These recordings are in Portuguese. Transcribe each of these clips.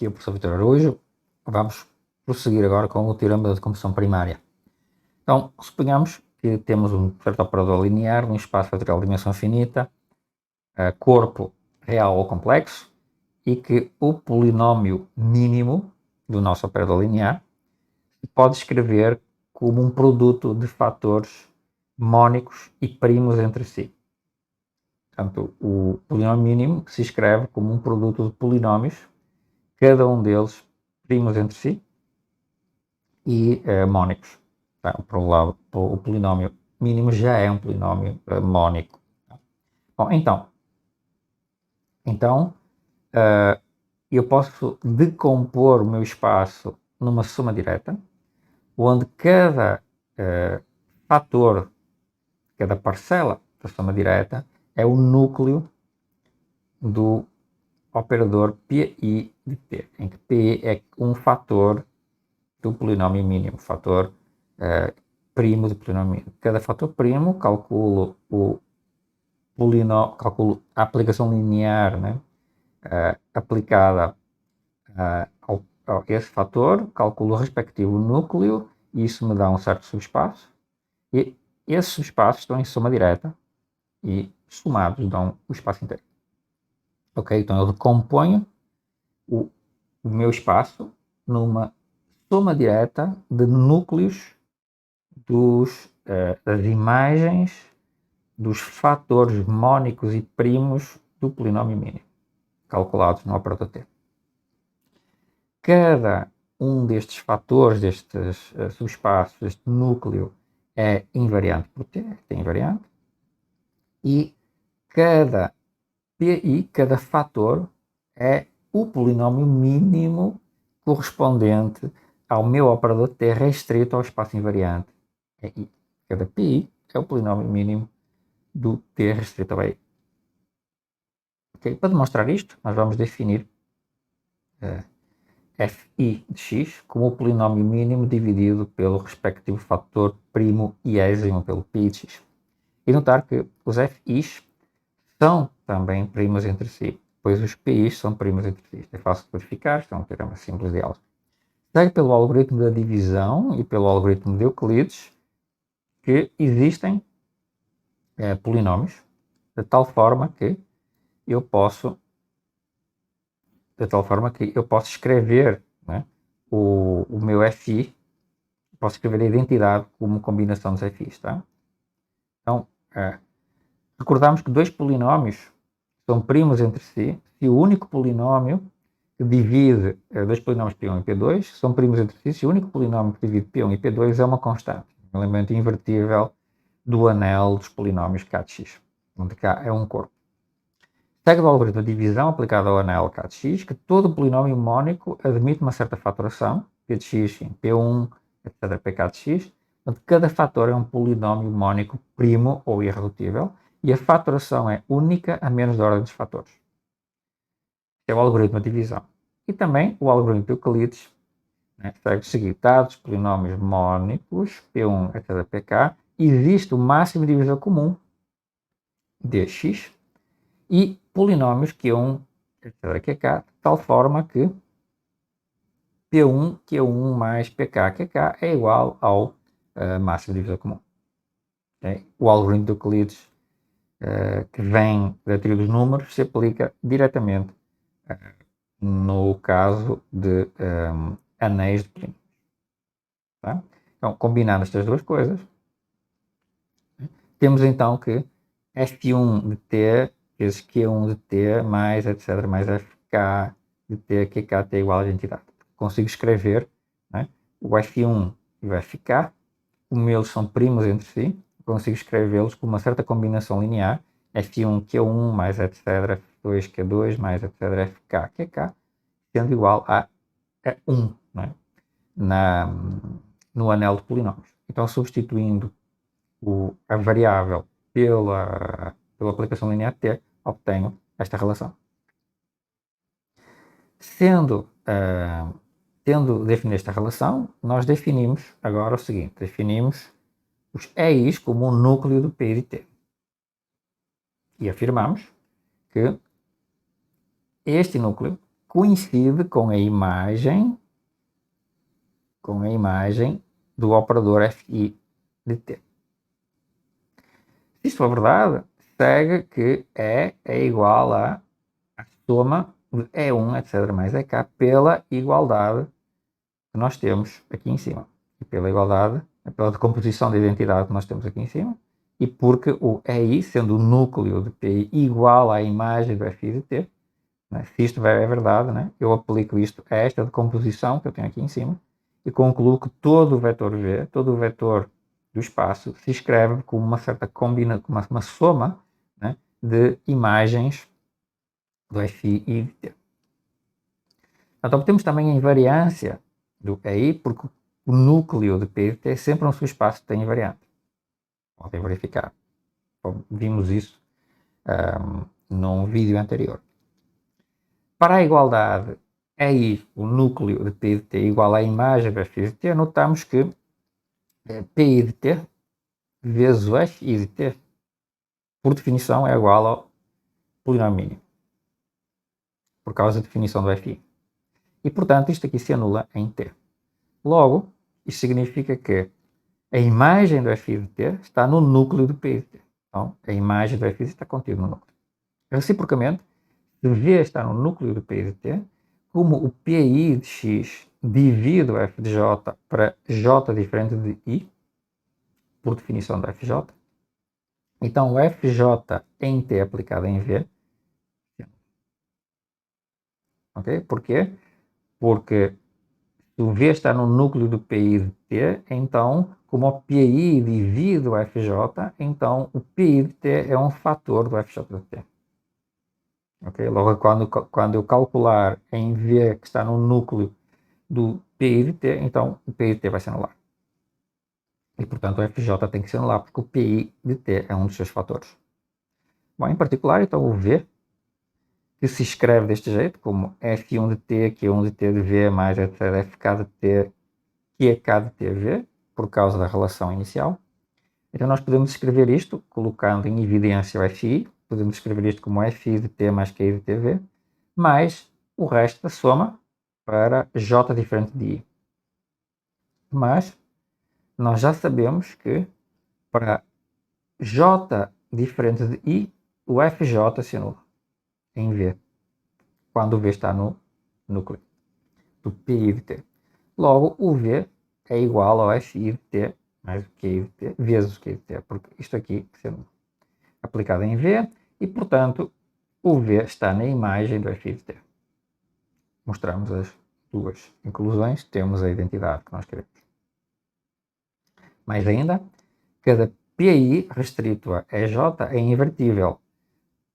Aqui é o professor Vitor Araújo. Vamos prosseguir agora com o teorema da decomposição primária. Então, suponhamos que temos um certo operador linear num espaço fatorial de dimensão finita, corpo real ou complexo, e que o polinómio mínimo do nosso operador linear pode escrever como um produto de fatores mónicos e primos entre si. Portanto, o polinómio mínimo se escreve como um produto de polinómios, cada um deles primos entre si e mónicos. Tá? Por um lado, o polinómio mínimo já é um polinómio mónico. Bom, então eu posso decompor o meu espaço numa soma direta, onde cada fator, cada parcela da soma direta é o núcleo do operador Pi de T, em que P é um fator do polinómio mínimo, fator primo do polinómio mínimo. Cada fator primo calculo calculo a aplicação linear, né, aplicada a esse fator, calculo o respectivo núcleo e isso me dá um certo subespaço. E esses subespaços estão em soma direta e somados dão o espaço inteiro. Ok? Então eu decomponho o meu espaço numa soma direta de núcleos das imagens dos fatores mónicos e primos do polinómio mínimo, calculados no operador T. Cada um destes fatores, destes subespaços, este núcleo, é invariante por T, tem invariante, e cada PI, cada fator, é o polinómio mínimo correspondente ao meu operador T restrito ao espaço invariante. É I. Cada PI é o polinómio mínimo do T restrito a I. Okay? Para demonstrar isto, nós vamos definir Fi de x como o polinómio mínimo dividido pelo respectivo fator primo iésimo, pelo Pi de x. E notar que os Fi's são também primos entre si, pois os Pi's são primos entre si. Isto é fácil de verificar, isto é um teorema simples de álgebra. Segue pelo algoritmo da divisão e pelo algoritmo de Euclides que existem polinómios de tal forma que eu posso escrever, né, o meu Fi, posso escrever a identidade como combinação dos Fi's. Tá? Então, recordamos que dois polinómios são primos entre si se o único polinómio que divide dois polinómios P1 e P2 são primos entre si se o único polinómio que divide P1 e P2 é uma constante, um elemento invertível do anel dos polinómios K de x, onde K é um corpo. Segue do algoritmo de divisão aplicado ao anel K de x que todo polinómio mónico admite uma certa fatoração, P de x em P1, etc. Pk de x, onde cada fator é um polinómio mónico primo ou irredutível e a fatoração é única a menos da ordem dos fatores. É o algoritmo de divisão. E também o algoritmo de Euclides, né, segue seguir dados polinómios mónicos, P1, etc. Pk, existe o máximo divisor comum dx e polinómios Q1, etc. Qk, de tal forma que P1, Q1 mais Pk, Qk é igual ao máximo divisor comum. Okay? O algoritmo de Euclides, que vem da teoria dos números, se aplica diretamente no caso de anéis de polínómios. Tá? Então, combinando estas duas coisas, temos então que F1 de T vezes Q1 de T mais etc. mais FK de T, QK é igual à identidade. Consigo escrever, né, o F1 e o FK, como eles são primos entre si, consigo escrevê-los com uma certa combinação linear, F1 Q1 mais etc. F2 Q2 mais etc. FK QK, sendo igual a 1, né, no anel de polinómios. Então, substituindo a variável pela aplicação linear T, obtenho esta relação. Tendo definido esta relação, nós definimos agora o seguinte, definimos os EIs como um núcleo do P de T. E afirmamos que este núcleo coincide com a imagem do operador FI de T. Se isto for verdade, segue que E é igual à soma de E1, etc. mais EK pela igualdade que nós temos aqui em cima. E pela igualdade, pela decomposição da identidade que nós temos aqui em cima, e porque o EI, sendo o núcleo de PI igual à imagem do FI de T, né, se isto é verdade, né, eu aplico isto a esta decomposição que eu tenho aqui em cima, e concluo que todo o vetor V, todo o vetor do espaço, se escreve como uma certa uma soma, né, de imagens do FI e de T. Então, obtemos também a invariância do EI, porque o núcleo de P e de T sempre no seu espaço tem invariante. Podem verificar. Vimos isso num vídeo anterior. Para a igualdade EI, o núcleo de P e de T igual à imagem do FI de T, notamos que P de T vezes o FI de T, por definição, é igual ao polinômio, por causa da definição do FI. E, portanto, isto aqui se anula em T. Logo, isto significa que a imagem do FI de T está no núcleo do P de T. Então, a imagem do FI de T está contida no núcleo. Reciprocamente, se V está no núcleo do P de T, como o PI de X divide o F de J para J diferente de I, por definição do FJ, então o FJ em T aplicado em V. Ok? Porquê? Porque se o V está no núcleo do PI de T, então, como o PI divide o FJ, então o PI de T é um fator do FJ de T. Ok? Logo, quando eu calcular em V que está no núcleo do PI de T, então o PI de T vai se anular. E, portanto, o FJ tem que se anular porque o PI de T é um dos seus fatores. Bom, em particular, então, o V, que se escreve deste jeito, como F1 de T, Q1 de T de V, mais etc. FK de T, QK de TV, por causa da relação inicial. Então nós podemos escrever isto, colocando em evidência o FI, podemos escrever isto como FI de T mais QI de TV, mais o resto da soma para J diferente de I. Mas nós já sabemos que para J diferente de I, o FJ se anula em V, quando o V está no núcleo do PI de T. Logo, o V é igual ao FI de T mais o QI de T vezes o QI de T, porque isto aqui sendo aplicado em V e, portanto, o V está na imagem do FI de T. Mostramos as duas inclusões, temos a identidade que nós queremos. Mais ainda, cada PI restrito a EJ é invertível.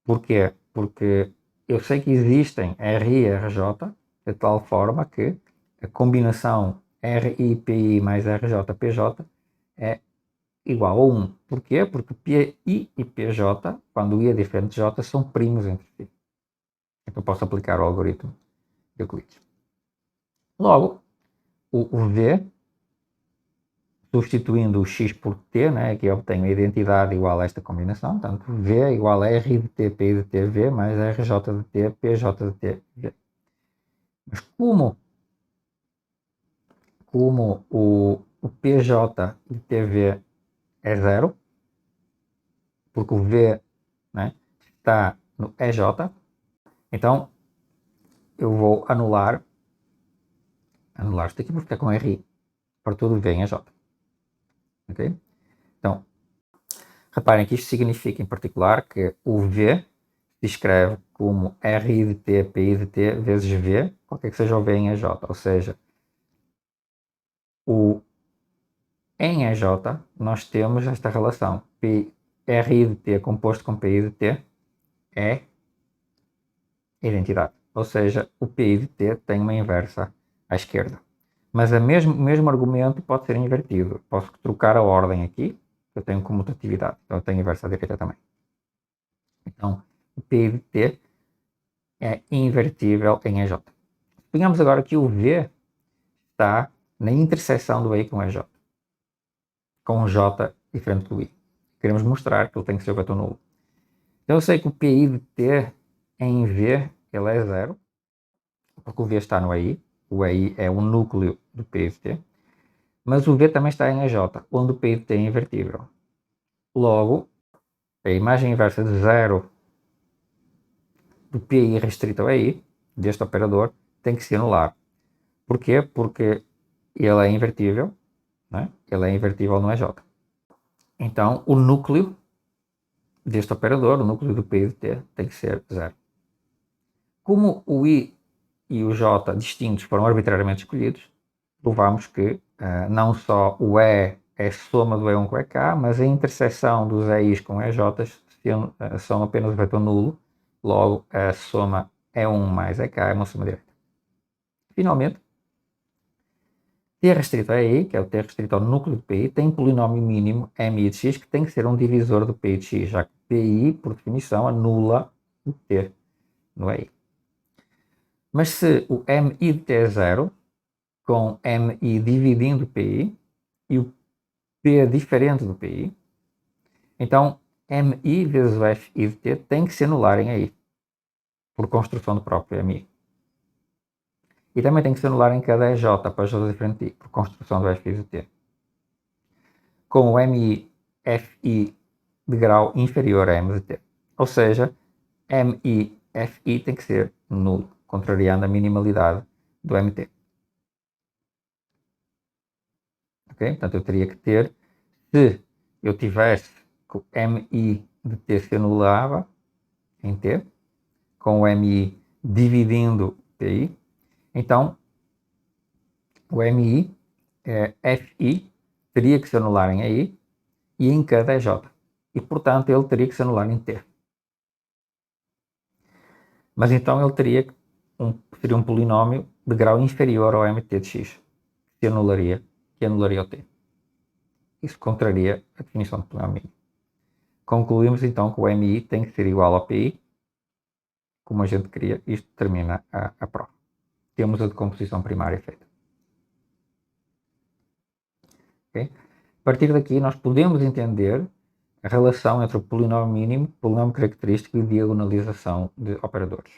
Porquê? Porque eu sei que existem RI e RJ de tal forma que a combinação RI-PI mais RJ-PJ é igual a 1. Porquê? Porque PI e PJ, quando I é diferente de J, são primos entre si. Então eu posso aplicar o algoritmo de Euclides. Logo, o V, substituindo o X por T, né, aqui eu obtenho a identidade igual a esta combinação. Portanto, V é igual a R de T, PI de T, V, mais RJ de T, PJ de T, V. Mas como o PJ de TV é zero, porque o V, né, está no EJ, então eu vou anular isto aqui, vou ficar com RI para todo V em EJ. Ok? Então, reparem que isto significa em particular que o V se escreve como RI de T, PI de T vezes V, qualquer que seja o V em EJ, ou seja, em EJ nós temos esta relação RI de T composto com PI de T é identidade. Ou seja, o PI de T tem uma inversa à esquerda. Mas o mesmo argumento pode ser invertido. Posso trocar a ordem aqui, eu tenho comutatividade, então eu tenho inversa à direita também. Então, o PI de T é invertível em EJ. Suponhamos agora que o V está na interseção do I com EJ, com J diferente do I. Queremos mostrar que ele tem que ser o vetor nulo. Então eu sei que o PI de T em V ele é zero, porque o V está no EI, o EI é um núcleo do PI de T, mas o V também está em AJ, onde o PI de T é invertível. Logo, a imagem inversa de 0 do PI restrito ao EI, deste operador, tem que se anular. Porquê? Porque ele é invertível, né? Ele é invertível no EJ. Então, o núcleo deste operador, o núcleo do PI de T, tem que ser 0. Como o I e o J distintos foram arbitrariamente escolhidos, provamos que não só o E é soma do E1 com o EK, mas a interseção dos EIs com EJs são apenas o vetor nulo, logo a soma E1 mais EK é uma soma direta. Finalmente, T restrito a EI, que é o T restrito ao núcleo de PI, tem um polinómio mínimo MI de x que tem que ser um divisor do PI de x, já que PI, por definição, anula o T no EI. Mas se o MI de T é zero, com MI dividindo PI, e o P é diferente do PI, então MI vezes o FI de T tem que se anular em AI, por construção do próprio MI. E também tem que se anular em cada EJ para J diferente de I, por construção do FI de T. Com o MI FI de grau inferior a M de T. Ou seja, MI FI tem que ser nulo, contrariando a minimalidade do MT. Okay? Portanto, eu teria que ter, se eu tivesse que o MI de T se anulava em T, com o MI dividindo TI, então o MI FI teria que se anular em AI e em cada EJ. E, portanto, ele teria que se anular em T. Mas então ele teria seria um polinómio de grau inferior ao MT de x, que anularia o T. Isso contraria a definição de polinómio mínimo. Concluímos então que o MI tem que ser igual ao PI, como a gente queria. Isto termina a prova. Temos a decomposição primária feita. Okay? A partir daqui nós podemos entender a relação entre o polinómio mínimo, polinómio característico e diagonalização de operadores.